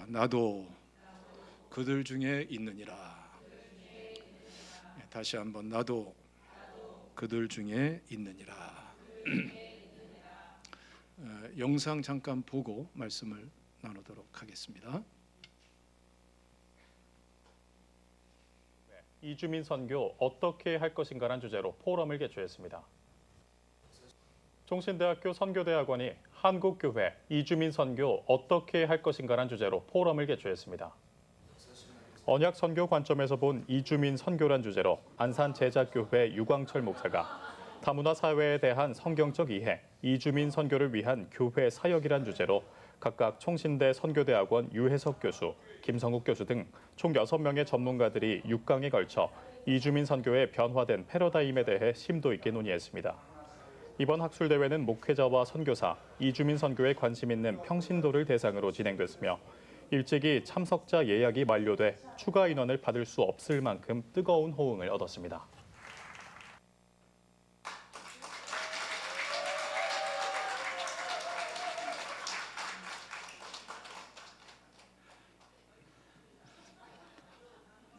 나도 그들 중에 있느니라. 다시 한번 나도 그들 중에 있느니라. 영상 잠깐 보고 말씀을 나누도록 하겠습니다. 이주민 선교 어떻게 할 것인가란 주제로 포럼을 개최했습니다. 총신대학교 선교대학원이 한국교회 이주민 선교 어떻게 할 것인가란 주제로 포럼을 개최했습니다. 언약 선교 관점에서 본 이주민 선교란 주제로 안산 제자교회 유광철 목사가 다문화 사회에 대한 성경적 이해, 이주민 선교를 위한 교회 사역이란 주제로 각각 총신대 선교대학원 유혜석 교수, 김성욱 교수 등 총 6명의 전문가들이 6강에 걸쳐 이주민 선교의 변화된 패러다임에 대해 심도 있게 논의했습니다. 이번 학술대회는 목회자와 선교사, 이주민 선교에 관심 있는 평신도를 대상으로 진행됐으며 일찍이 참석자 예약이 만료돼 추가 인원을 받을 수 없을 만큼 뜨거운 호응을 얻었습니다.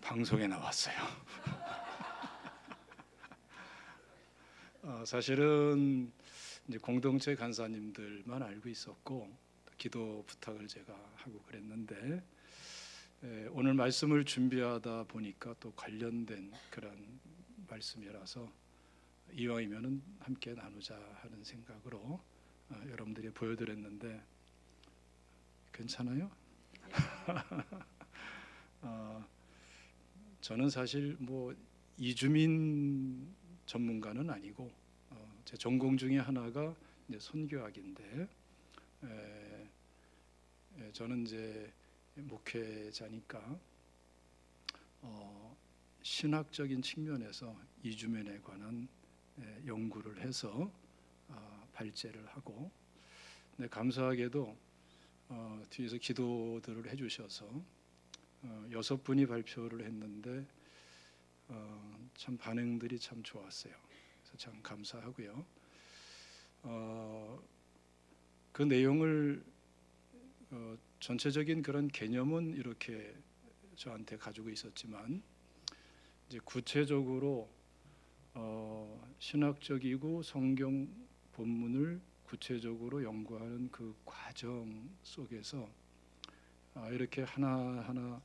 방송에 나왔어요. 사실은 이제 공동체 간사님들만 알고 있었고 기도 부탁을 제가 하고 그랬는데 오늘 말씀을 준비하다 보니까 또 관련된 그런 말씀이라서 이왕이면은 함께 나누자 하는 생각으로 여러분들이 보여드렸는데 괜찮아요? 저는 사실 뭐 이주민 전문가는 아니고 제 전공 중에 하나가 이제 선교학인데 저는 이제 목회자니까 신학적인 측면에서 이주민에 관한 연구를 해서 발제를 하고, 근데 감사하게도 뒤에서 기도들을 해주셔서 6분이 발표를 했는데 참 반응들이 참 좋았어요. 그래서 참 감사하고요. 그 내용을 전체적인 그런 개념은 이렇게 저한테 가지고 있었지만 이제 구체적으로 신학적이고 성경 본문을 구체적으로 연구하는 그 과정 속에서 이렇게 하나하나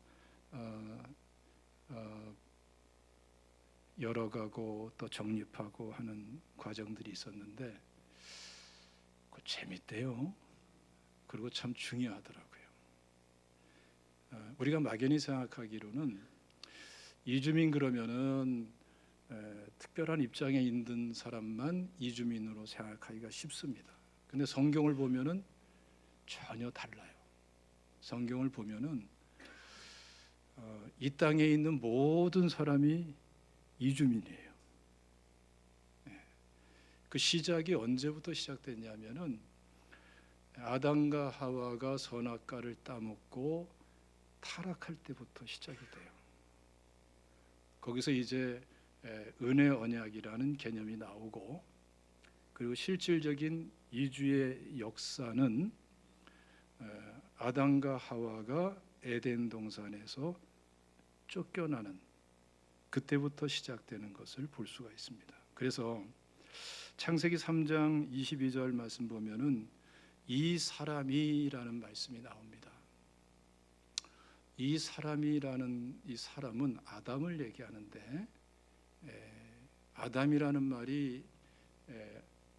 열어가고 또 정립하고 하는 과정들이 있었는데 재밌대요. 그리고 참 중요하더라고요. 우리가 막연히 생각하기로는 이주민 그러면은 특별한 입장에 있는 사람만 이주민으로 생각하기가 쉽습니다. 근데 성경을 보면은 전혀 달라요. 성경을 보면은 이 땅에 있는 모든 사람이 이주민이에요. 그 시작이 언제부터 시작됐냐면은 아담과 하와가 선악과를 따먹고 타락할 때부터 시작이 돼요. 거기서 이제 은혜 언약이라는 개념이 나오고, 그리고 실질적인 이주의 역사는 아담과 하와가 에덴 동산에서 쫓겨나는 그때부터 시작되는 것을 볼 수가 있습니다. 그래서 창세기 3장 22절 말씀 보면은 이 사람이라는 말씀이 나옵니다. 이 사람이라는 이 사람은 아담을 얘기하는데 아담이라는 말이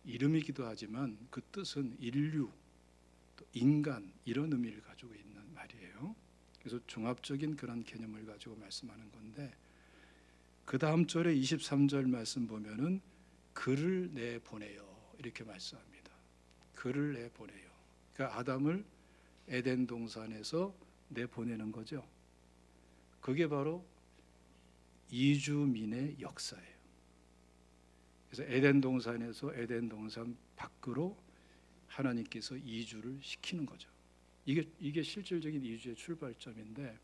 이름이기도 하지만 그 뜻은 인류, 또 인간 이런 의미를 가지고 있는 말이에요. 그래서 종합적인 그런 개념을 가지고 말씀하는 건데, 그 다음 절에 23절 말씀 보면은 그를 내보내요 이렇게 말씀합니다. 그를 내보내요. 그러니까 아담을 에덴 동산에서 내보내는 거죠. 그게 바로 이주민의 역사예요. 그래서 에덴 동산에서 에덴 동산 밖으로 하나님께서 이주를 시키는 거죠. 이게 실질적인 이주의 출발점인데,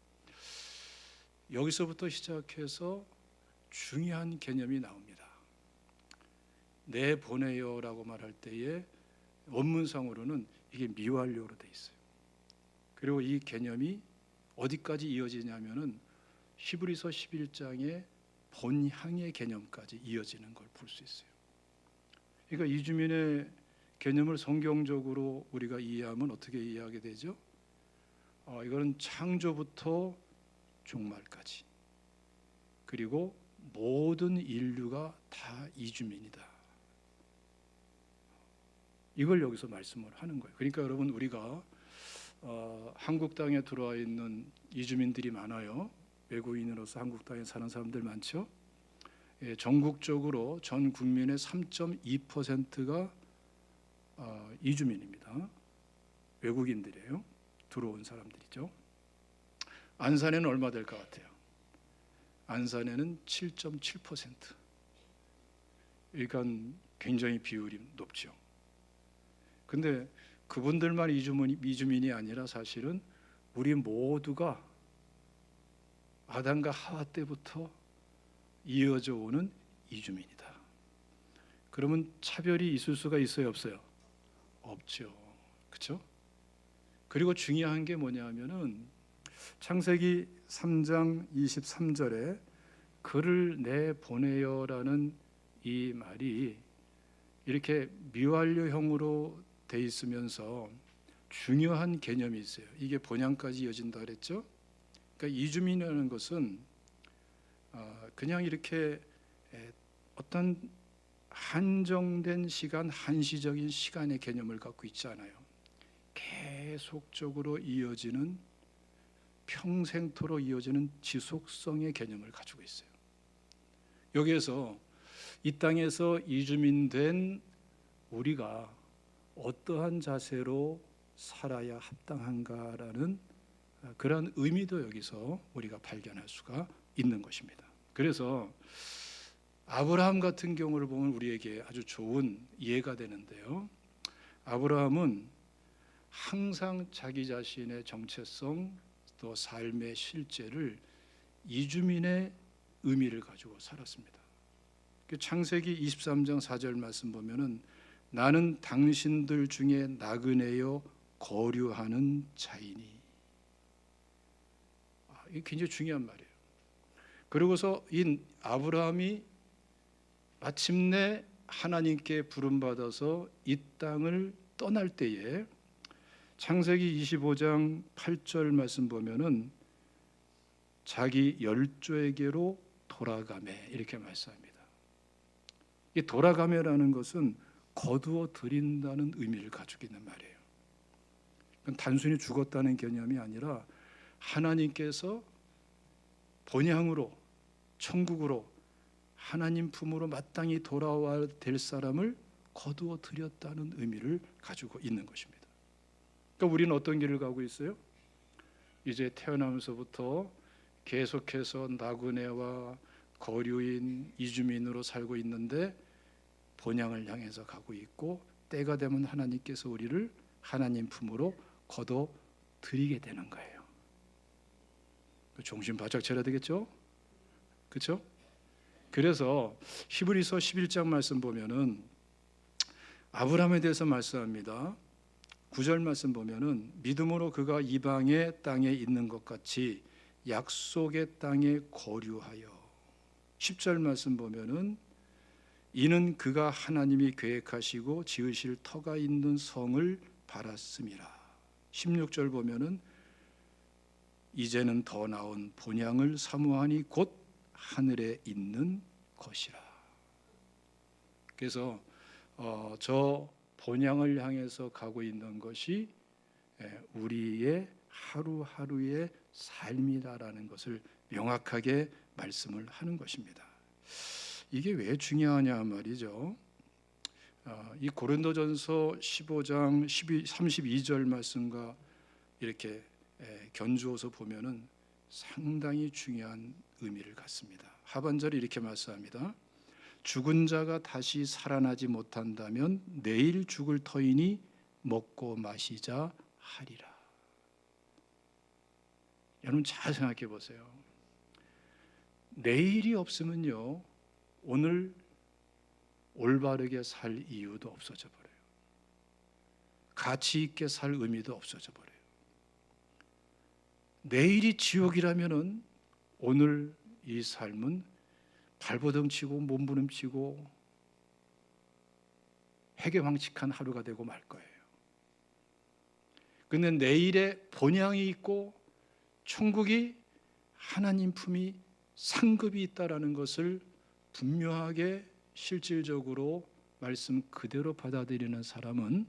여기서부터 시작해서 중요한 개념이 나옵니다. 내보내요라고 말할 때에 원문상으로는 이게 미완료로 돼 있어요. 그리고 이 개념이 어디까지 이어지냐면은 히브리서 11장의 본향의 개념까지 이어지는 걸 볼 수 있어요. 그러니까 이주민의 개념을 성경적으로 우리가 이해하면 어떻게 이해하게 되죠? 이거는 창조부터 종말까지, 그리고 모든 인류가 다 이주민이다. 이걸 여기서 말씀을 하는 거예요. 그러니까 여러분, 우리가 한국 땅에 들어와 있는 이주민들이 많아요. 외국인으로서 한국 땅에 사는 사람들 많죠. 예, 전국적으로 전 국민의 3.2%가 이주민입니다. 외국인들이에요. 들어온 사람들이죠. 안산에는 얼마 될 것 같아요? 안산에는 7.7%. 그러니까 굉장히 비율이 높죠. 근데 그분들만 이주민이 아니라 사실은 우리 모두가 아담과 하와 때부터 이어져 오는 이주민이다. 그러면 차별이 있을 수가 있어요, 없어요? 없죠. 그렇죠? 그리고 중요한 게 뭐냐면은 창세기 3장 23절에 그를 내보내요라는 이 말이 이렇게 미완료형으로 돼 있으면서 중요한 개념이 있어요. 이게 번향까지 이어진다 그랬죠? 그러니까 이주민이라는 것은 그냥 이렇게 어떤 한정된 시간, 한시적인 시간의 개념을 갖고 있지 않아요. 계속적으로 이어지는, 평생토록 이어지는 지속성의 개념을 가지고 있어요. 여기에서 이 땅에서 이주민된 우리가 어떠한 자세로 살아야 합당한가라는 그런 의미도 여기서 우리가 발견할 수가 있는 것입니다. 그래서 아브라함 같은 경우를 보면 우리에게 아주 좋은 이해가 되는데요. 아브라함은 항상 자기 자신의 정체성, 또 삶의 실제를 이주민의 의미를 가지고 살았습니다. 창세기 23장 4절 말씀 보면은 나는 당신들 중에 나그네요 거류하는 자이니. 이게 굉장히 중요한 말이에요. 그러고서 이 아브라함이 마침내 하나님께 부름받아서 이 땅을 떠날 때에 창세기 25장 8절 말씀 보면은 자기 열조에게로 돌아가매 이렇게 말씀합니다. 이 돌아가매라는 것은 거두어 드린다는 의미를 가지고 있는 말이에요. 단순히 죽었다는 개념이 아니라 하나님께서 본향으로, 천국으로, 하나님 품으로 마땅히 돌아와야 될 사람을 거두어 드렸다는 의미를 가지고 있는 것입니다. 그러니까 우리는 어떤 길을 가고 있어요? 이제 태어나면서부터 계속해서 나그네와 거류인 이주민으로 살고 있는데 본향을 향해서 가고 있고, 때가 되면 하나님께서 우리를 하나님 품으로 거둬 드리게 되는 거예요. 정신 바짝 차려야 되겠죠? 그렇죠? 그래서 히브리서 11장 말씀 보면은 아브라함에 대해서 말씀합니다. 9절 말씀 보면은 믿음으로 그가 이방의 땅에 있는 것 같이 약속의 땅에 거류하여. 10절 말씀 보면은 이는 그가 하나님이 계획하시고 지으실 터가 있는 성을 바랐음이라. 16절 보면은 이제는 더 나은 본향을 사모하니 곧 하늘에 있는 것이라. 그래서 저 본향을 향해서 가고 있는 것이 우리의 하루하루의 삶이다라는 것을 명확하게 말씀을 하는 것입니다. 이게 왜 중요하냐 말이죠. 이 고린도전서 15장 32절 말씀과 이렇게 견주어서 보면은 상당히 중요한 의미를 갖습니다. 하반절에 이렇게 말씀합니다. 죽은 자가 다시 살아나지 못한다면 내일 죽을 터이니 먹고 마시자 하리라. 여러분 잘 생각해 보세요. 내일이 없으면요, 오늘 올바르게 살 이유도 없어져 버려요. 가치 있게 살 의미도 없어져 버려요. 내일이 지옥이라면은 오늘 이 삶은 발버둥치고 몸부림치고 해괴망측한 하루가 되고 말 거예요. 근데 내일에 본향이 있고 천국이 하나님 품이 상급이 있다라는 것을 분명하게 실질적으로 말씀 그대로 받아들이는 사람은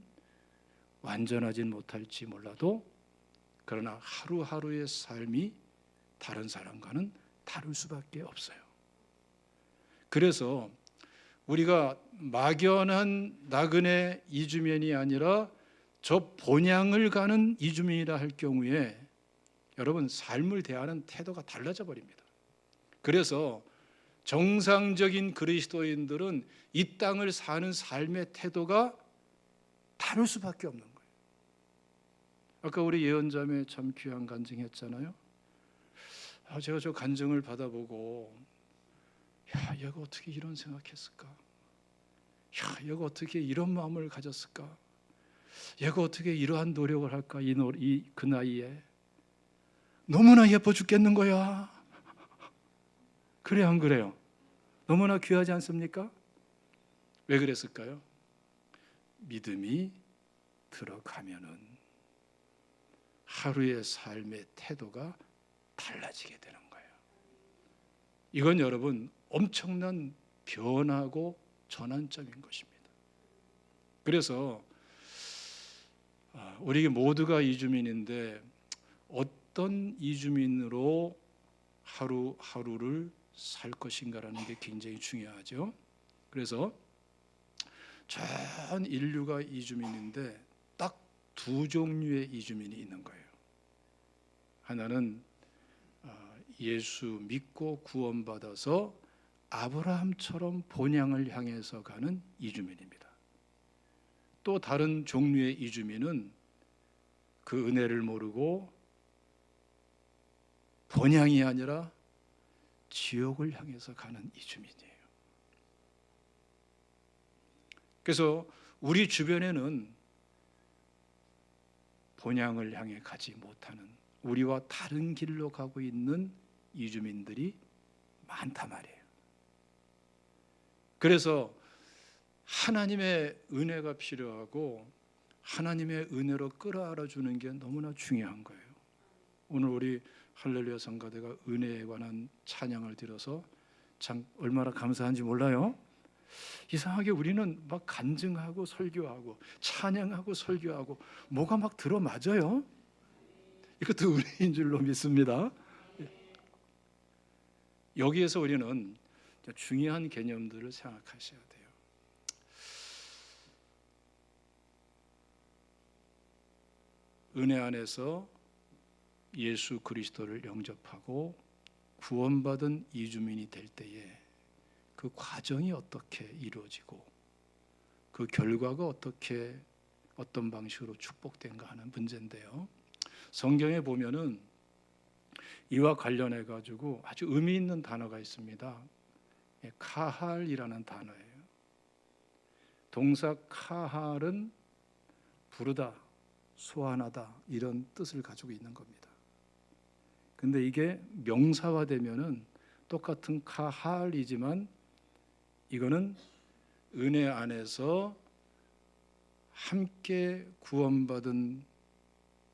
완전하진 못할지 몰라도 그러나 하루하루의 삶이 다른 사람과는 다를 수밖에 없어요. 그래서 우리가 막연한 나그네 이주민이 아니라 저 본향을 가는 이주민이라 할 경우에 여러분 삶을 대하는 태도가 달라져 버립니다. 그래서 정상적인 그리스도인들은 이 땅을 사는 삶의 태도가 다를 수밖에 없는 거예요. 아까 우리 예언자매 참 귀한 간증했잖아요. 제가 저 간증을 받아보고 야, 얘가 어떻게 이런 생각했을까? 야, 얘가 어떻게 이런 마음을 가졌을까? 얘가 어떻게 이러한 노력을 할까? 그 나이에 너무나 예뻐 죽겠는 거야. 그래요, 안 그래요? 너무나 귀하지 않습니까? 왜 그랬을까요? 믿음이 들어가면은 하루의 삶의 태도가 달라지게 되는 거예요. 이건 여러분 엄청난 변화고 전환점인 것입니다. 그래서 우리 모두가 이주민인데 어떤 이주민으로 하루하루를 살 것인가라는 게 굉장히 중요하죠. 그래서 전 인류가 이주민인데 딱 두 종류의 이주민이 있는 거예요. 하나는 예수 믿고 구원받아서 아브라함처럼 본향을 향해서 가는 이주민입니다. 또 다른 종류의 이주민은 그 은혜를 모르고 본향이 아니라 지옥을 향해서 가는 이주민이에요. 그래서 우리 주변에는 본향을 향해 가지 못하는 우리와 다른 길로 가고 있는 이주민들이 많단 말이에요. 그래서 하나님의 은혜가 필요하고 하나님의 은혜로 끌어안아 주는 게 너무나 중요한 거예요. 오늘 우리 할렐루야 성가대가 은혜에 관한 찬양을 들어서 참 얼마나 감사한지 몰라요. 이상하게 우리는 막 간증하고 설교하고 찬양하고 설교하고 뭐가 막 들어맞아요. 이것도 은혜인 줄로 믿습니다. 여기에서 우리는 중요한 개념들을 생각하셔야 돼요. 은혜 안에서 예수 그리스도를 영접하고 구원받은 이주민이 될 때에 그 과정이 어떻게 이루어지고 그 결과가 어떻게 어떤 방식으로 축복된가 하는 문제인데요. 성경에 보면은 이와 관련해 가지고 아주 의미 있는 단어가 있습니다. 카할이라는 단어예요. 동사 카할은 부르다, 소환하다 이런 뜻을 가지고 있는 겁니다. 근데 이게 명사화되면은 똑같은 카할이지만 이거는 은혜 안에서 함께 구원받은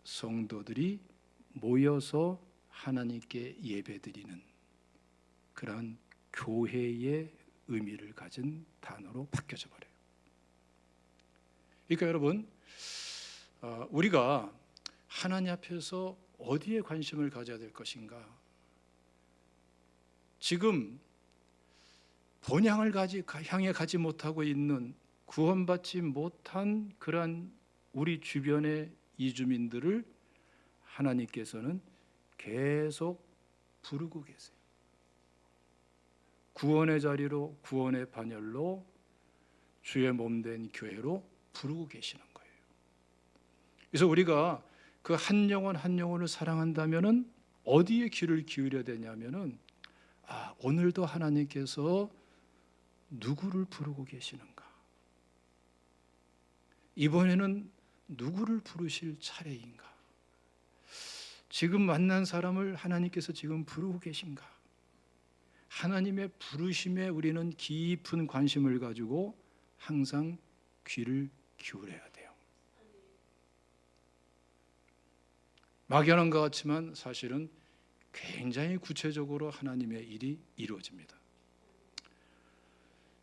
성도들이 모여서 하나님께 예배드리는 그러한 교회의 의미를 가진 단어로 바뀌어져 버려요. 그러니까 여러분, 우리가 하나님 앞에서 어디에 관심을 가져야 될 것인가? 지금 본향을 향해 가지 못하고 있는 구원받지 못한 그러한 우리 주변의 이주민들을 하나님께서는 계속 부르고 계세요. 구원의 자리로, 구원의 반열로, 주의 몸된 교회로 부르고 계시는 거예요. 그래서 우리가 그 한 영혼 한 영혼을 사랑한다면은 어디에 귀를 기울여야 되냐면은 오늘도 하나님께서 누구를 부르고 계시는가? 이번에는 누구를 부르실 차례인가? 지금 만난 사람을 하나님께서 지금 부르고 계신가? 하나님의 부르심에 우리는 깊은 관심을 가지고 항상 귀를 기울여야 돼요. 막연한 것 같지만 사실은 굉장히 구체적으로 하나님의 일이 이루어집니다.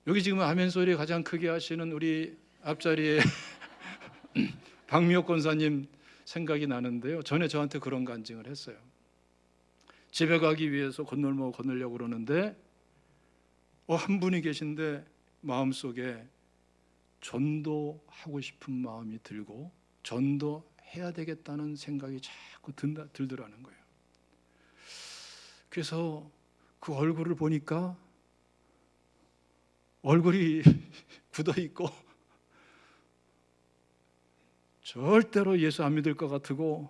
여기 지금 아멘 소리 가장 크게 하시는 우리 앞자리에 박미옥 권사님 생각이 나는데요. 전에 저한테 그런 간증을 했어요. 집에 가기 위해서 건널목 건너려고 그러는데 한 분이 계신데 마음속에 전도하고 싶은 마음이 들고 전도해야 되겠다는 생각이 자꾸 들더라는 거예요. 그래서 그 얼굴을 보니까 얼굴이 굳어 있고 절대로 예수 안 믿을 것 같고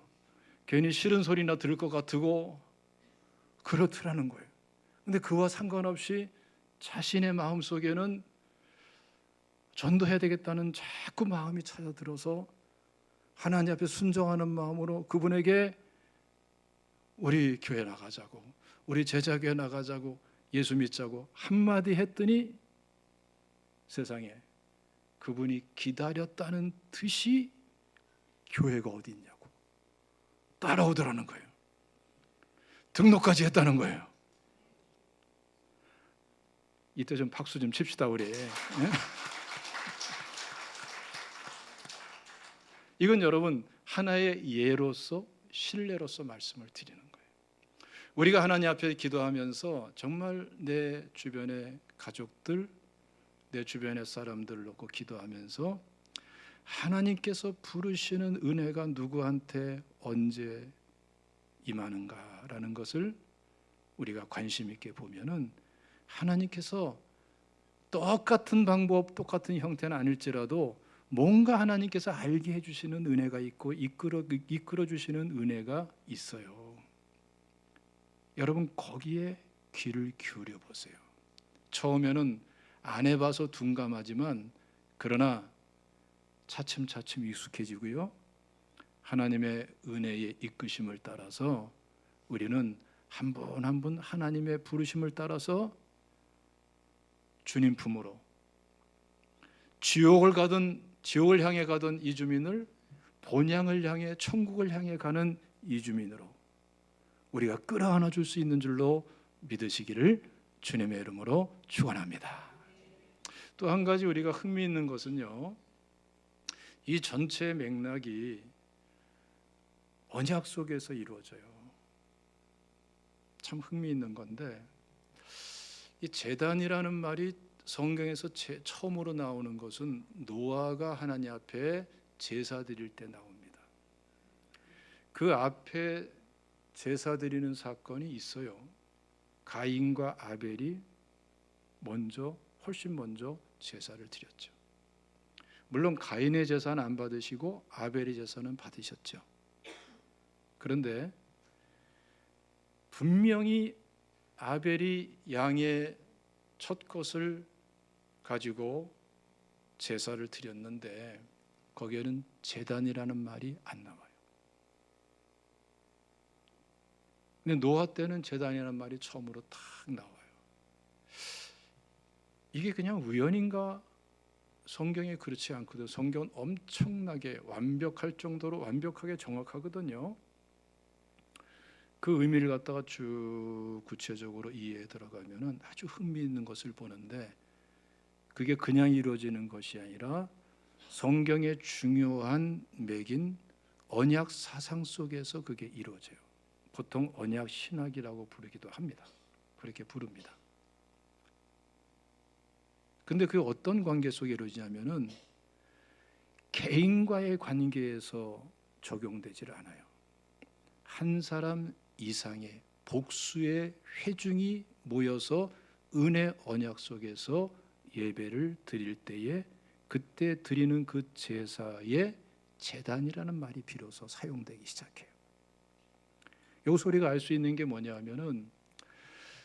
괜히 싫은 소리나 들을 것 같고 그렇더라는 거예요. 근데 그와 상관없이 자신의 마음속에는 전도해야 되겠다는 자꾸 마음이 찾아들어서 하나님 앞에 순종하는 마음으로 그분에게 우리 교회 나가자고, 우리 제자교회 나가자고, 예수 믿자고 한마디 했더니 세상에 그분이 기다렸다는 듯이 교회가 어디 있냐고 따라오더라는 거예요. 등록까지 했다는 거예요. 이때 좀 박수 좀 칩시다 우리. 네? 이건 여러분 하나의 예로서 신뢰로서 말씀을 드리는 거예요. 우리가 하나님 앞에 기도하면서 정말 내 주변의 가족들, 내 주변의 사람들을 놓고 기도하면서 하나님께서 부르시는 은혜가 누구한테 언제 임하는가라는 것을 우리가 관심 있게 보면은 하나님께서 똑같은 방법, 똑같은 형태는 아닐지라도 뭔가 하나님께서 알게 해주시는 은혜가 있고 이끌어 주시는 은혜가 있어요. 여러분 거기에 귀를 기울여 보세요. 처음에는 안 해봐서 둔감하지만 그러나 차츰차츰 익숙해지고요. 하나님의 은혜의 이끄심을 따라서 우리는 한 분 한 분 하나님의 부르심을 따라서 주님 품으로 지옥을 향해 가던 이주민을 본향을 향해 천국을 향해 가는 이주민으로 우리가 끌어안아 줄 수 있는 줄로 믿으시기를 주님의 이름으로 축원합니다. 또 한 가지 우리가 흥미있는 것은요. 이 전체 맥락이 언약 속에서 이루어져요. 참 흥미있는 건데 이 제단이라는 말이 성경에서 처음으로 나오는 것은 노아가 하나님 앞에 제사 드릴 때 나옵니다. 그 앞에 제사 드리는 사건이 있어요. 가인과 아벨이 훨씬 먼저 제사를 드렸죠. 물론 가인의 제사는 안 받으시고 아벨의 제사는 받으셨죠. 그런데 분명히 아벨이 양의 첫 것을 가지고 제사를 드렸는데 거기에는 제단이라는 말이 안 나와요. 근데 노아 때는 제단이라는 말이 처음으로 탁 나와요. 이게 그냥 우연인가? 성경에 그렇지 않거든요. 성경은 엄청나게 완벽할 정도로 완벽하게 정확하거든요. 그 의미를 갖다가 쭉 구체적으로 이해에 들어가면은 아주 흥미있는 것을 보는데 그게 그냥 이루어지는 것이 아니라 성경의 중요한 맥인 언약 사상 속에서 그게 이루어져요. 보통 언약 신학이라고 부르기도 합니다. 그렇게 부릅니다. 근데 그 어떤 관계 속에 이루어지냐면은 개인과의 관계에서 적용되질 않아요. 한 사람 이상의 복수의 회중이 모여서 은혜 언약 속에서 예배를 드릴 때에 그때 드리는 그 제사에 제단이라는 말이 비로소 사용되기 시작해요. 여기서 우리가 알 수 있는 게 뭐냐 하면은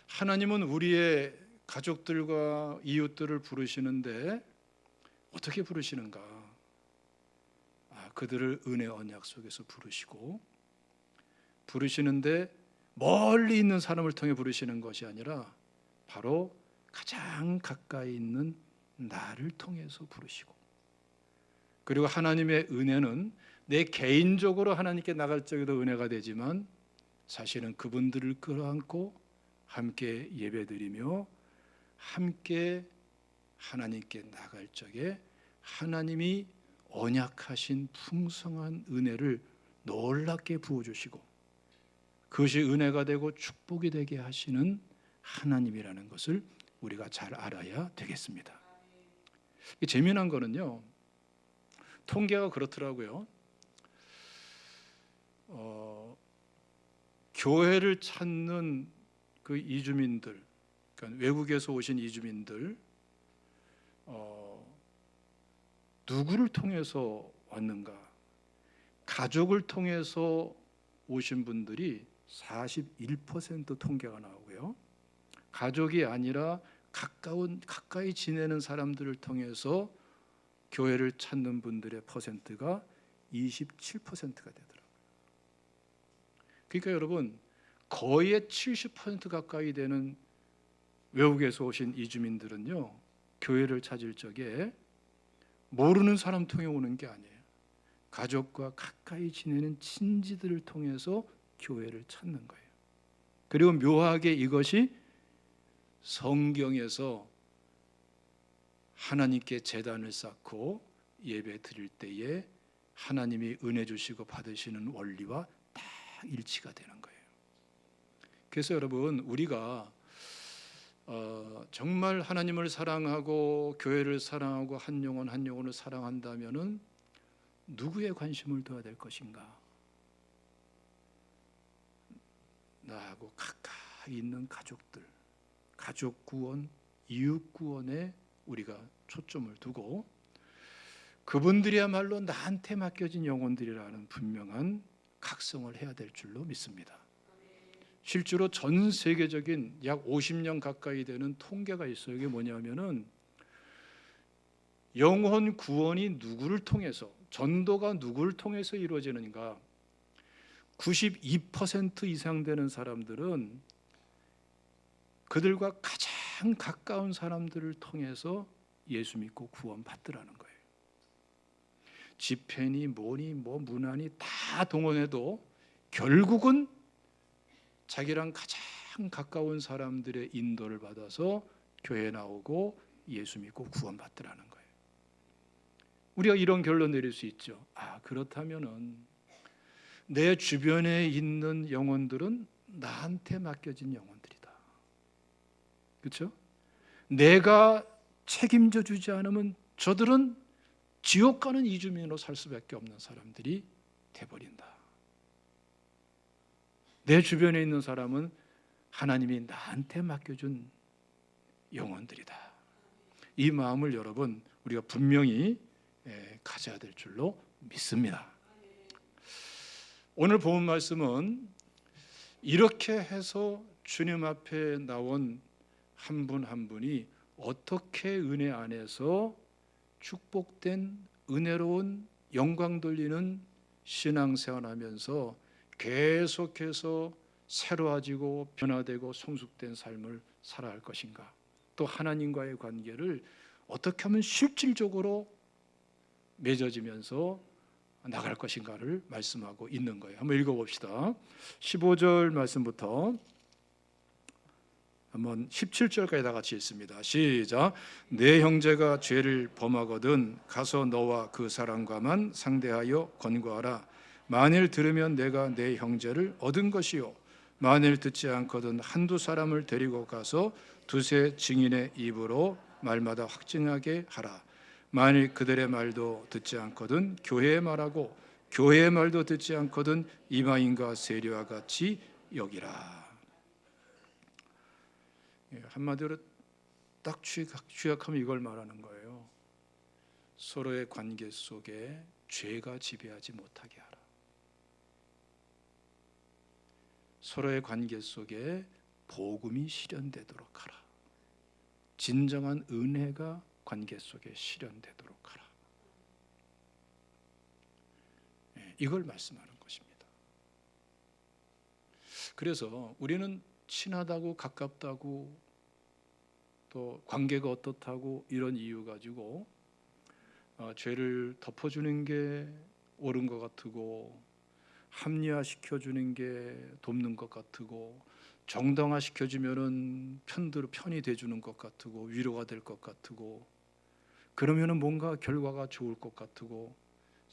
하나님은 우리의 가족들과 이웃들을 부르시는데 어떻게 부르시는가? 그들을 은혜 언약 속에서 부르시고 부르시는데 멀리 있는 사람을 통해 부르시는 것이 아니라 바로 가장 가까이 있는 나를 통해서 부르시고, 그리고 하나님의 은혜는 내 개인적으로 하나님께 나갈 적에도 은혜가 되지만 사실은 그분들을 끌어안고 함께 예배드리며 함께 하나님께 나갈 적에 하나님이 언약하신 풍성한 은혜를 놀랍게 부어주시고 그것이 은혜가 되고 축복이 되게 하시는 하나님이라는 것을 우리가 잘 알아야 되겠습니다. 재미난 거는요, 통계가 그렇더라고요. 교회를 찾는 그 이주민들, 그러니까 외국에서 오신 이주민들, 누구를 통해서 왔는가? 가족을 통해서 오신 분들이 41% 통계가 나오고요. 가족이 아니라 가까이 지내는 사람들을 통해서 교회를 찾는 분들의 퍼센트가 27%가 되더라고요. 그러니까 여러분, 거의 70% 가까이 되는 외국에서 오신 이주민들은요, 교회를 찾을 적에 모르는 사람 통해 오는 게 아니에요. 가족과 가까이 지내는 친지들을 통해서 교회를 찾는 거예요. 그리고 묘하게 이것이 성경에서 하나님께 제단을 쌓고 예배 드릴 때에 하나님이 은혜 주시고 받으시는 원리와 딱 일치가 되는 거예요. 그래서 여러분, 우리가 정말 하나님을 사랑하고 교회를 사랑하고 한 영혼을 사랑한다면은 누구에 관심을 둬야 될 것인가? 나하고 가까이 있는 가족들, 가족 구원, 이웃 구원에 우리가 초점을 두고 그분들이야말로 나한테 맡겨진 영혼들이라는 분명한 각성을 해야 될 줄로 믿습니다. 실제로 전 세계적인 약 50년 가까이 되는 통계가 있어요. 이게 뭐냐면은 영혼 구원이 누구를 통해서, 전도가 누구를 통해서 이루어지는가? 92% 이상 되는 사람들은 그들과 가장 가까운 사람들을 통해서 예수 믿고 구원 받더라는 거예요. 집회니 뭐니 뭐 문화니 다 동원해도 결국은 자기랑 가장 가까운 사람들의 인도를 받아서 교회에 나오고 예수 믿고 구원 받더라는 거예요. 우리가 이런 결론 내릴 수 있죠. 그렇다면은 내 주변에 있는 영혼들은 나한테 맡겨진 영혼들이다. 그렇죠? 내가 책임져 주지 않으면 저들은 지옥 가는 이주민으로 살 수밖에 없는 사람들이 돼버린다. 내 주변에 있는 사람은 하나님이 나한테 맡겨준 영혼들이다. 이 마음을 여러분, 우리가 분명히 가져야 될 줄로 믿습니다. 오늘 본 말씀은 이렇게 해서 주님 앞에 나온 한 분 한 분이 어떻게 은혜 안에서 축복된 은혜로운 영광 돌리는 신앙생활하면서 계속해서 새로워지고 변화되고 성숙된 삶을 살아갈 것인가, 또 하나님과의 관계를 어떻게 하면 실질적으로 맺어지면서 나갈 것인가를 말씀하고 있는 거예요. 한번 읽어봅시다. 15절 말씀부터 한번 17절까지 다 같이 읽습니다. 시작. 내 형제가 죄를 범하거든 가서 너와 그 사람과만 상대하여 권고하라. 만일 들으면 내가 내 형제를 얻은 것이요, 만일 듣지 않거든 한두 사람을 데리고 가서 두세 증인의 입으로 말마다 확증하게 하라. 만일 그들의 말도 듣지 않거든 교회의 말하고 교회의 말도 듣지 않거든 이방인과 세리와 같이 여기라. 한마디로 딱 취약하면 이걸 말하는 거예요. 서로의 관계 속에 죄가 지배하지 못하게 하라. 서로의 관계 속에 복음이 실현되도록 하라. 진정한 은혜가 관계 속에 실현되도록 하라. 이걸 말씀하는 것입니다. 그래서 우리는 친하다고 가깝다고 또 관계가 어떻다고 이런 이유 가지고 죄를 덮어주는 게 옳은 것 같고 합리화시켜주는 게 돕는 것 같고 정당화시켜주면은 편이 돼주는 것 같고 위로가 될 것 같고 그러면은 뭔가 결과가 좋을 것 같고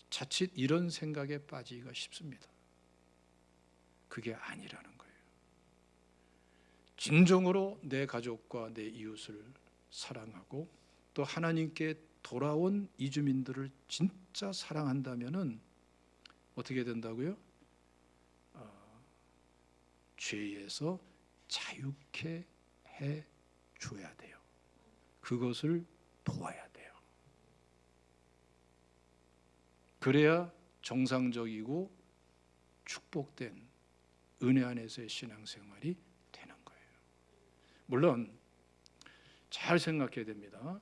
자칫 이런 생각에 빠지기가 쉽습니다. 그게 아니라는 거예요. 진정으로 내 가족과 내 이웃을 사랑하고 또 하나님께 돌아온 이주민들을 진짜 사랑한다면은 어떻게 된다고요? 죄에서 자유케 해 줘야 돼요. 그것을 도와야 돼요. 그래야 정상적이고 축복된 은혜 안에서의 신앙생활이 되는 거예요. 물론 잘 생각해야 됩니다.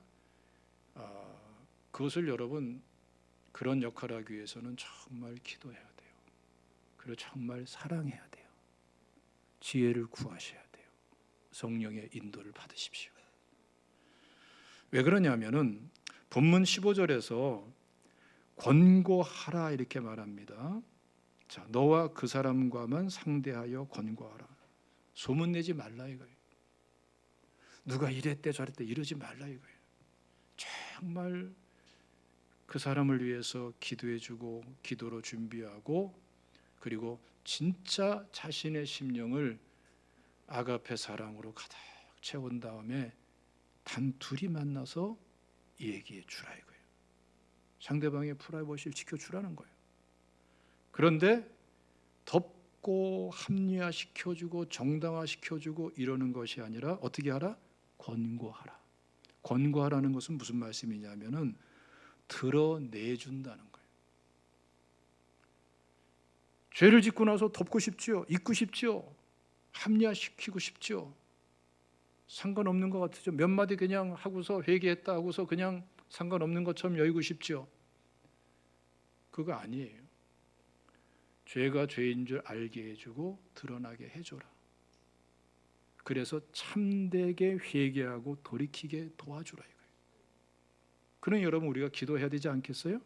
그것을 여러분 그런 역할을 하기 위해서는 정말 기도해야 돼요. 그리고 정말 사랑해야 돼요. 지혜를 구하셔야 돼요. 성령의 인도를 받으십시오. 왜 그러냐면은 본문 15절에서 권고하라 이렇게 말합니다. 자, 너와 그 사람과만 상대하여 권고하라. 소문내지 말라 이거예요. 누가 이랬대 저랬대 이러지 말라 이거예요. 정말 그 사람을 위해서 기도해주고 기도로 준비하고 그리고 진짜 자신의 심령을 아가페 사랑으로 가득 채운 다음에 단둘이 만나서 얘기해 주라 이거예요. 상대방의 프라이버시를 지켜주라는 거예요. 그런데 덮고 합리화시켜주고 정당화시켜주고 이러는 것이 아니라 어떻게 하라? 권고하라. 권고하라는 것은 무슨 말씀이냐면은 드러내준다는 거예요. 죄를 짓고 나서 덮고 싶지요. 잊고 싶지요. 합리화시키고 싶지요. 상관없는 것 같으죠. 몇 마디 그냥 하고서 회개했다 하고서 그냥 상관없는 것처럼 여기고 싶지요. 그거 아니에요. 죄가 죄인 줄 알게 해주고 드러나게 해줘라. 그래서 참되게 회개하고 돌이키게 도와주라 이거예요. 그럼 여러분 우리가 기도해야 되지 않겠어요?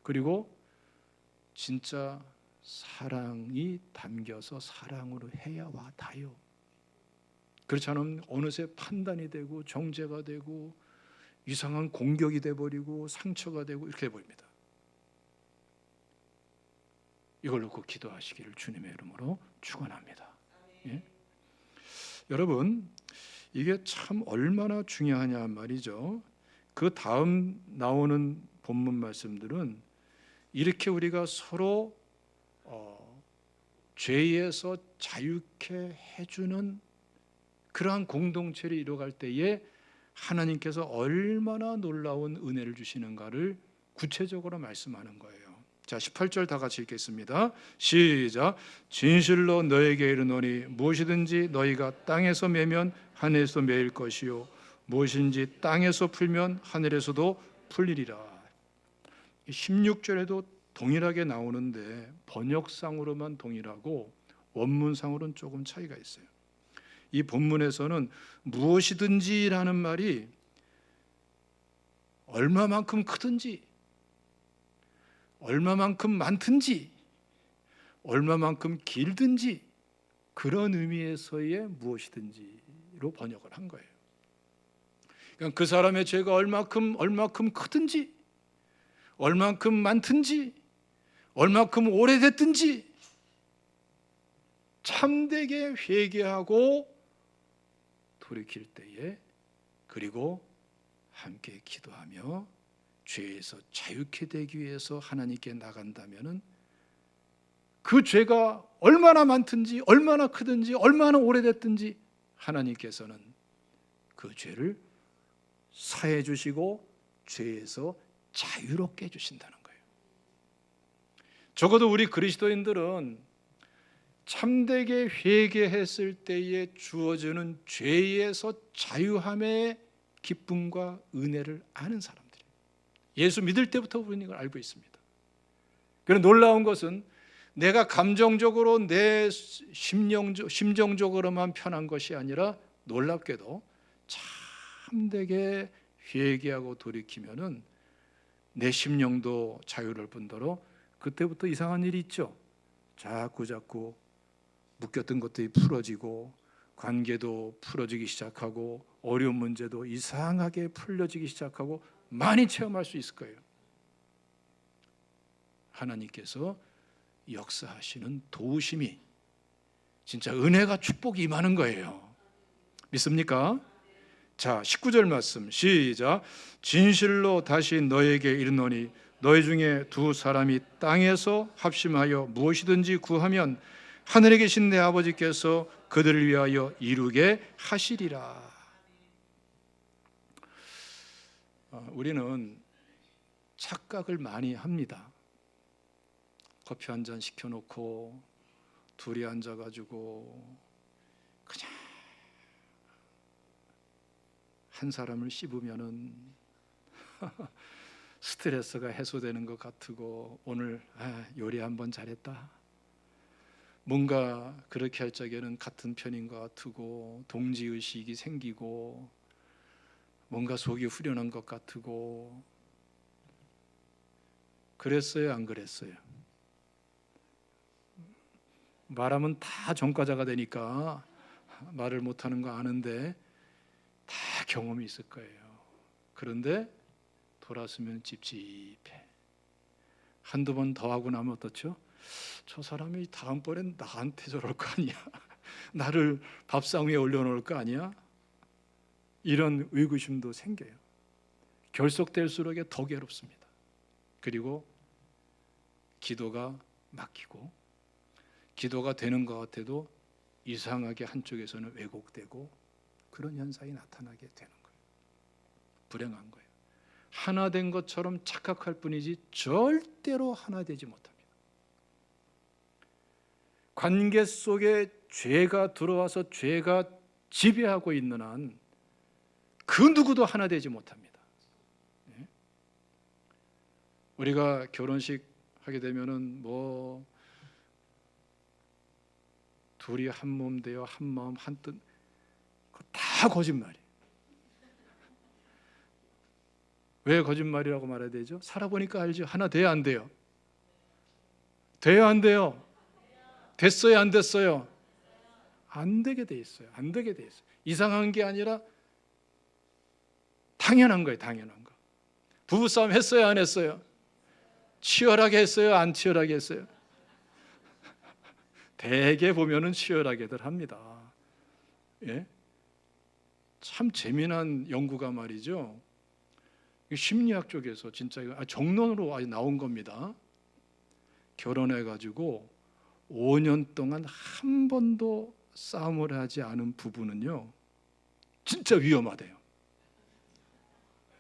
그리고 진짜 사랑이 담겨서 사랑으로 해야 와 닿아요. 그렇지 않으면 어느새 판단이 되고 정죄가 되고 이상한 공격이 돼버리고 상처가 되고 이렇게 돼버립니다. 이걸 놓고 기도하시기를 주님의 이름으로 축원합니다. 예? 여러분 이게 참 얼마나 중요하냐 말이죠. 그 다음 나오는 본문 말씀들은 이렇게 우리가 서로 죄에서 자유케 해주는 그러한 공동체를 이루어갈 때에 하나님께서 얼마나 놀라운 은혜를 주시는가를 구체적으로 말씀하는 거예요. 자, 18절 다 같이 읽겠습니다. 시작. 진실로 너에게 이르노니 무엇이든지 너희가 땅에서 매면 하늘에서 매일 것이요 무엇인지 땅에서 풀면 하늘에서도 풀리리라. 16절에도 동일하게 나오는데 번역상으로만 동일하고 원문상으로는 조금 차이가 있어요. 이 본문에서는 무엇이든지라는 말이 얼마만큼 크든지 얼마만큼 많든지 얼마만큼 길든지 그런 의미에서의 무엇이든지로 번역을 한 거예요. 그러니까 그 사람의 죄가 얼마큼 크든지 얼마만큼 많든지 얼마큼 오래됐든지 참되게 회개하고 돌이킬 때에 그리고 함께 기도하며 죄에서 자유케 되기 위해서 하나님께 나간다면은 그 죄가 얼마나 많든지 얼마나 크든지 얼마나 오래됐든지 하나님께서는 그 죄를 사해 주시고 죄에서 자유롭게 해주신다는 거예요. 적어도 우리 그리스도인들은 참되게 회개했을 때에 주어지는 죄에서 자유함의 기쁨과 은혜를 아는 사람들이에요. 예수 믿을 때부터 우리는 이걸 알고 있습니다. 그런데 놀라운 것은 내가 감정적으로 내 심정적으로만 편한 것이 아니라 놀랍게도 참되게 회개하고 돌이키면은 내 심령도 자유를 뿐더러 그때부터 이상한 일이 있죠. 자꾸 묶였던 것들이 풀어지고 관계도 풀어지기 시작하고 어려운 문제도 이상하게 풀려지기 시작하고 많이 체험할 수 있을 거예요. 하나님께서 역사하시는 도우심이 진짜 은혜가 축복이 임하는 거예요. 믿습니까? 자, 19절 말씀 시작. 진실로 다시 너에게 이르노니 너희 중에 두 사람이 땅에서 합심하여 무엇이든지 구하면 하늘에 계신 내 아버지께서 그들을 위하여 이루게 하시리라. 우리는 착각을 많이 합니다. 커피 한 잔 시켜놓고 둘이 앉아가지고 그냥 한 사람을 씹으면은 스트레스가 해소되는 것 같고 오늘 요리 한번 잘했다. 뭔가 그렇게 할 적에는 같은 편인 것 같고 동지의식이 생기고 뭔가 속이 후련한 것 같고 그랬어요, 안 그랬어요? 말하면 다 전과자가 되니까 말을 못하는 거 아는데 다 경험이 있을 거예요. 그런데 돌아서면 찝찝해. 한두 번 더 하고 나면 어떻죠? 저 사람이 다음번엔 나한테 저럴 거 아니야? 나를 밥상 위에 올려놓을 거 아니야? 이런 의구심도 생겨요. 결속될수록 더 괴롭습니다. 그리고 기도가 막히고 기도가 되는 것 같아도 이상하게 한쪽에서는 왜곡되고 그런 현상이 나타나게 되는 거예요. 불행한 거예요. 하나 된 것처럼 착각할 뿐이지 절대로 하나 되지 못합니다. 관계 속에 죄가 들어와서 죄가 지배하고 있는 한 그 누구도 하나 되지 못합니다. 우리가 결혼식 하게 되면은 뭐 둘이 한 몸 되어 한 마음 한 뜻, 다 거짓말이에요. 왜 거짓말이라고 말해야 되죠? 살아보니까 알죠. 하나 돼야 안 돼요? 돼야 안 돼요? 됐어요, 안 됐어요? 안 되게 돼 있어요. 안 되게 돼 있어요. 이상한 게 아니라 당연한 거예요. 당연한 거. 부부싸움 했어요, 안 했어요? 치열하게 했어요, 안 치열하게 했어요? 대개 보면은 치열하게들 합니다. 예? 참 재미난 연구가 말이죠. 심리학 쪽에서 진짜 정론으로 나온 겁니다. 결혼해가지고 5년 동안 한 번도 싸움을 하지 않은 부부는요, 진짜 위험하대요.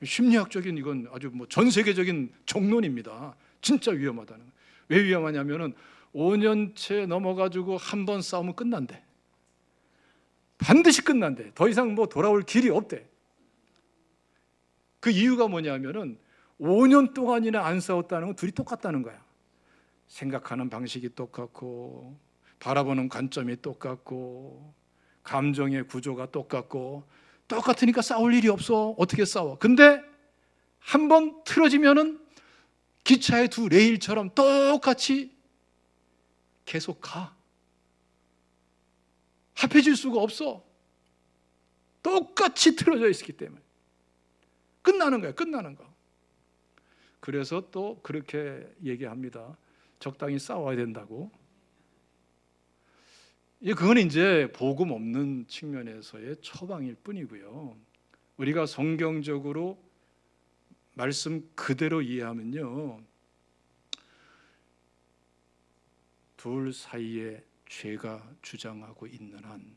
심리학적인 이건 아주 전 세계적인 정론입니다. 진짜 위험하다는 거예요. 왜 위험하냐면은 5년째 넘어가지고 한 번 싸우면 끝난대. 반드시 끝난대. 더 이상 돌아올 길이 없대. 그 이유가 뭐냐면은 5년 동안이나 안 싸웠다는 건 둘이 똑같다는 거야. 생각하는 방식이 똑같고 바라보는 관점이 똑같고 감정의 구조가 똑같고 똑같으니까 싸울 일이 없어. 어떻게 싸워? 근데 한 번 틀어지면은 기차의 두 레일처럼 똑같이 계속 가. 합해질 수가 없어. 똑같이 틀어져 있기 때문에 끝나는 거야. 끝나는 거. 그래서 또 그렇게 얘기합니다. 적당히 싸워야 된다고. 그건 이제 복음 없는 측면에서의 처방일 뿐이고요. 우리가 성경적으로 말씀 그대로 이해하면요, 둘 사이에 죄가 주장하고 있는 한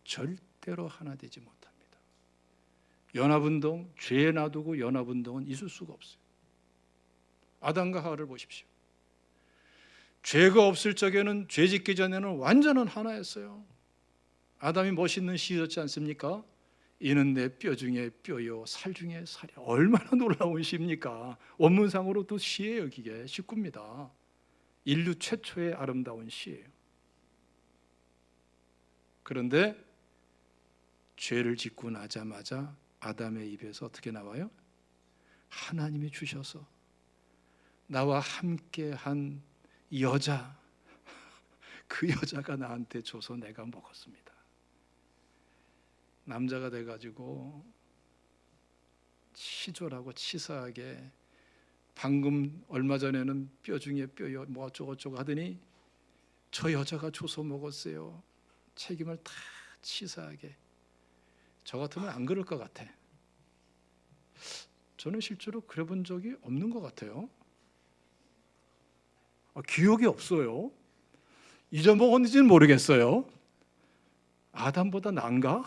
절대로 하나 되지 못합니다. 연합운동, 죄 놔두고 연합운동은 있을 수가 없어요. 아담과 하와를 보십시오. 죄가 없을 적에는, 죄 짓기 전에는 완전한 하나였어요. 아담이 멋있는 시였지 않습니까? 이는 내 뼈 중에 뼈요 살 중에 살이. 얼마나 놀라운 시입니까? 원문상으로도 시예요. 이게 식구입니다. 인류 최초의 아름다운 시예요. 그런데 죄를 짓고 나자마자 아담의 입에서 어떻게 나와요? 하나님이 주셔서 나와 함께한 여자, 그 여자가 나한테 줘서 내가 먹었습니다. 남자가 돼가지고 치졸하고 치사하게 방금 얼마 전에는 뼈 중에 뼈요 뭐 어쩌고저쩌고 하더니 저 여자가 줘서 먹었어요. 책임을 다 치사하게. 저 같으면 안 그럴 것 같아. 저는 실제로 그래 본 적이 없는 것 같아요. 기억이 없어요. 잊어먹었는지는 모르겠어요. 아담보다 나은가?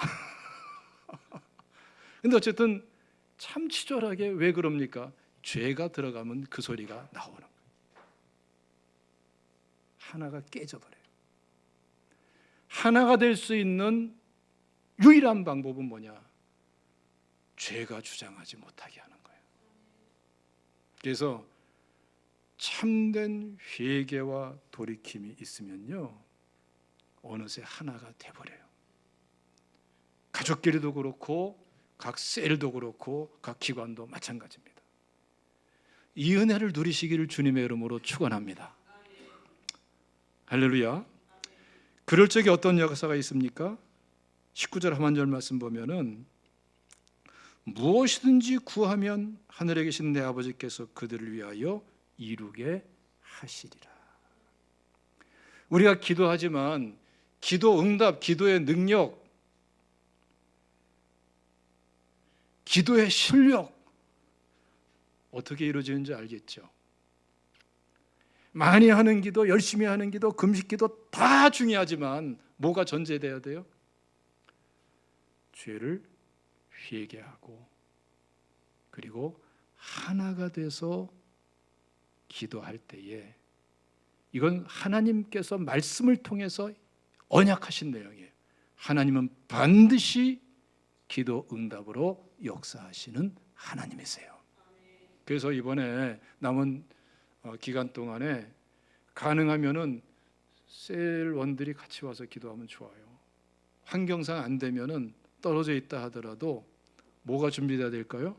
근데 어쨌든 참 치졸하게 왜 그럽니까? 죄가 들어가면 그 소리가 나오는 거예요. 하나가 깨져버려요. 하나가 될 수 있는 유일한 방법은 뭐냐? 죄가 주장하지 못하게 하는 거예요. 그래서 참된 회개와 돌이킴이 있으면요, 어느새 하나가 돼버려요. 가족끼리도 그렇고 각 셀도 그렇고 각 기관도 마찬가지입니다. 이 은혜를 누리시기를 주님의 이름으로 축원합니다. 할렐루야. 그럴 적에 어떤 역사가 있습니까? 19절 하반절 말씀 보면은 무엇이든지 구하면 하늘에 계신 내 아버지께서 그들을 위하여 이루게 하시리라. 우리가 기도하지만 기도 응답, 기도의 능력, 기도의 실력 어떻게 이루어지는지 알겠죠? 많이 하는 기도, 열심히 하는 기도, 금식 기도 다 중요하지만 뭐가 전제돼야 돼요? 죄를 회개하고 그리고 하나가 돼서 기도할 때에 이건 하나님께서 말씀을 통해서 언약하신 내용이에요. 하나님은 반드시 기도 응답으로 역사하시는 하나님이세요. 그래서 이번에 남은 기간 동안에 가능하면은 셀원들이 같이 와서 기도하면 좋아요. 환경상 안 되면은 떨어져 있다 하더라도 뭐가 준비돼야 될까요?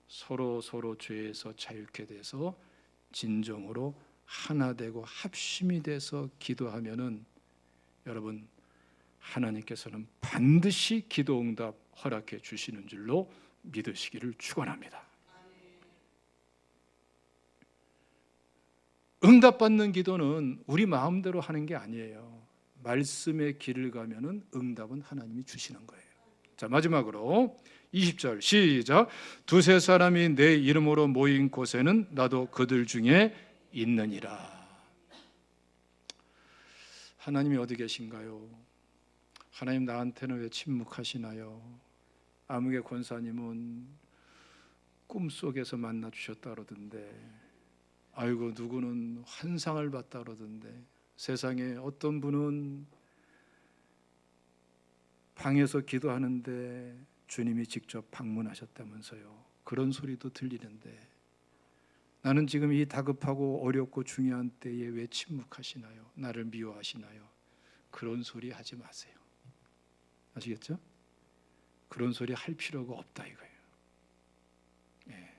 서로 죄에서 자유케 돼서 진정으로 하나 되고 합심이 돼서 기도하면은 여러분 하나님께서는 반드시 기도 응답 허락해 주시는 줄로 믿으시기를 축원합니다. 응답받는 기도는 우리 마음대로 하는 게 아니에요. 말씀의 길을 가면은 응답은 하나님이 주시는 거예요. 자, 마지막으로 20절 시작. 두세 사람이 내 이름으로 모인 곳에는 나도 그들 중에 있느니라. 하나님이 어디 계신가요? 하나님 나한테는 왜 침묵하시나요? 아무개 권사님은 꿈속에서 만나 주셨다 그러던데, 아이고 누구는 환상을 봤다 그러던데, 세상에 어떤 분은 방에서 기도하는데 주님이 직접 방문하셨다면서요. 그런 소리도 들리는데 나는 지금 이 다급하고 어렵고 중요한 때에 왜 침묵하시나요? 나를 미워하시나요? 그런 소리 하지 마세요. 아시겠죠? 그런 소리 할 필요가 없다 이거예요. 예.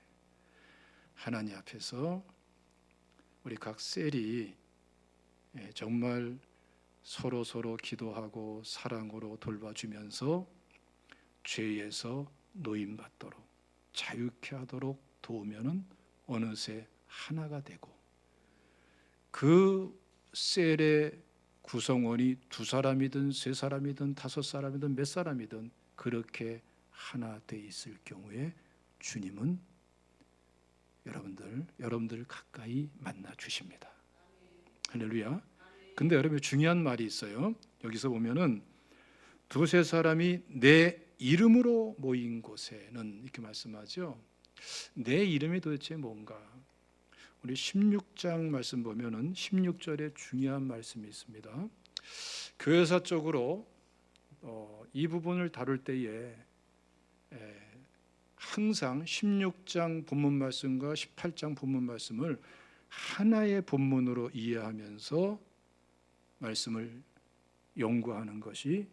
하나님 앞에서 우리 각 셀이 정말 서로 기도하고 사랑으로 돌봐주면서 죄에서 노임받도록 자유케 하도록 도우면은 어느새 하나가 되고 그 셀의 구성원이 두 사람이든 세 사람이든 다섯 사람이든 몇 사람이든 그렇게 하나 돼 있을 경우에 주님은 여러분들 가까이 만나 주십니다. 할렐루야. 근데 여러분 중요한 말이 있어요. 여기서 보면은 두세 사람이 내 이름으로 모인 곳에는 이렇게 말씀하죠. 내 이름이 도대체 뭔가? 우리 16장 말씀 보면은 16절에 중요한 말씀이 있습니다. 교회사적으로 이 부분을 다룰 때에 항상 16장 본문 말씀과 18장 본문 말씀을 하나의 본문으로 이해하면서 말씀을 연구하는 것이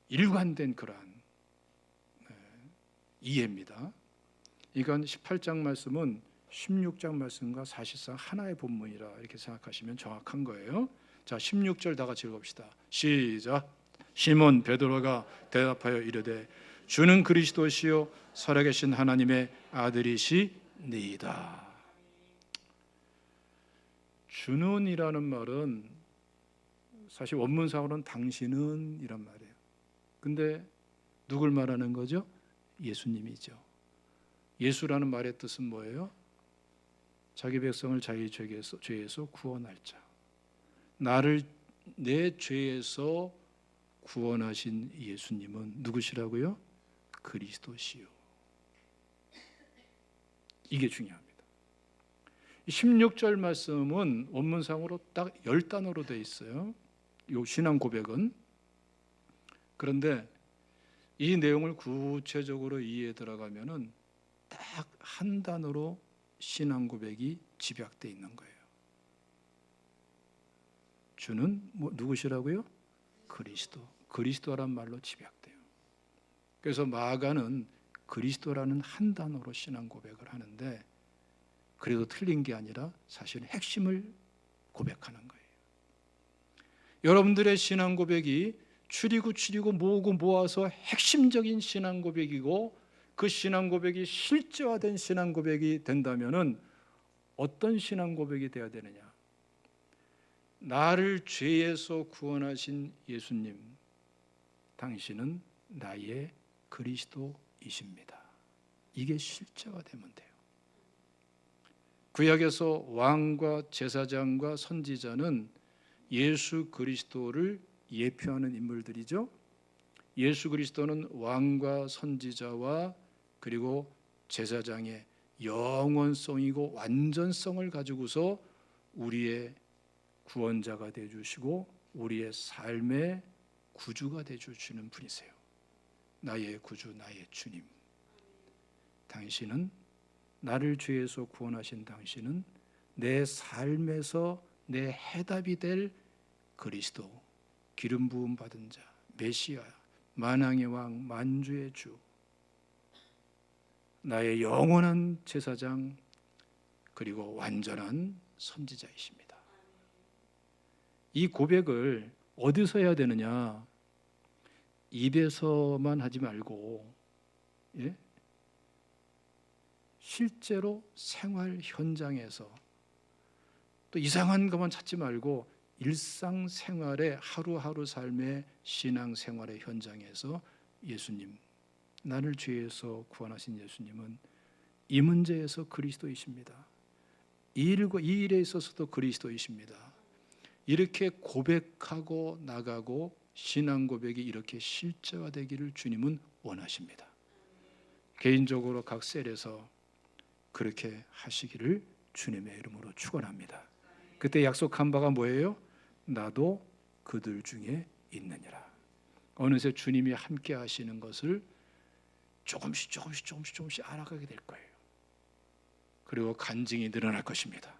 일관된 그러한 이해입니다. 그러니까 18장 말씀은 16장 말씀과 사실상 하나의 본문이라 이렇게 생각하시면 정확한 거예요. 자, 16절 다 같이 읽읍시다. 시작. 시몬 베드로가 대답하여 이르되 주는 그리스도시요 살아계신 하나님의 아들이시니이다. 주는이라는 말은 사실 원문상으로는 당신은 이란 말이에요. 근데 누굴 말하는 거죠? 예수님이죠. 예수라는 말의 뜻은 뭐예요? 자기 백성을 자기 죄에서 구원할 자. 나를 내 죄에서 구원하신 예수님은 누구시라고요? 그리스도시요. 이게 중요합니다. 16절 말씀은 원문상으로 딱 10단어로 되어 있어요. 이 신앙 고백은. 그런데 이 내용을 구체적으로 이해해 들어가면은 딱 한 단어로 신앙 고백이 집약되어 있는 거예요. 주는 누구시라고요? 그리스도. 그리스도란 말로 집약돼요. 그래서 마가는 그리스도라는 한 단어로 신앙 고백을 하는데 그래도 틀린 게 아니라 사실 핵심을 고백하는 거예요. 여러분들의 신앙 고백이 추리고 모아서 핵심적인 신앙 고백이고 그 신앙 고백이 실제화된 신앙 고백이 된다면은 어떤 신앙 고백이 되어야 되느냐? 나를 죄에서 구원하신 예수님, 당신은 나의 그리스도이십니다. 이게 실제화되면 돼요. 구약에서 왕과 제사장과 선지자는 예수 그리스도를 예표하는 인물들이죠. 예수 그리스도는 왕과 선지자와 그리고 제사장의 영원성이고 완전성을 가지고서 우리의 구원자가 되어 주시고 우리의 삶의 구주가 되어 주시는 분이세요. 나의 구주, 나의 주님. 당신은 나를 죄에서 구원하신 당신은 내 삶에서 내 해답이 될 그리스도, 기름 부음 받은 자, 메시아, 만왕의 왕, 만주의 주, 나의 영원한 제사장, 그리고 완전한 선지자이십니다. 이 고백을 어디서 해야 되느냐? 입에서만 하지 말고 실제로 생활 현장에서 또 이상한 것만 찾지 말고 일상생활의 하루하루 삶의 신앙생활의 현장에서 예수님, 나를 죄에서 구원하신 예수님은 이 문제에서 그리스도이십니다. 이 일에 있어서도 그리스도이십니다. 이렇게 고백하고 나가고 신앙 고백이 이렇게 실제화되기를 주님은 원하십니다. 개인적으로 각 셀에서 그렇게 하시기를 주님의 이름으로 축원합니다. 그때 약속한 바가 뭐예요? 나도 그들 중에 있느니라. 어느새 주님이 함께 하시는 것을 조금씩 알아가게 될 거예요. 그리고 간증이 늘어날 것입니다.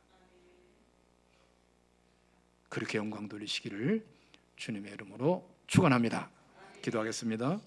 그렇게 영광 돌리시기를 주님의 이름으로 축원합니다. 기도하겠습니다.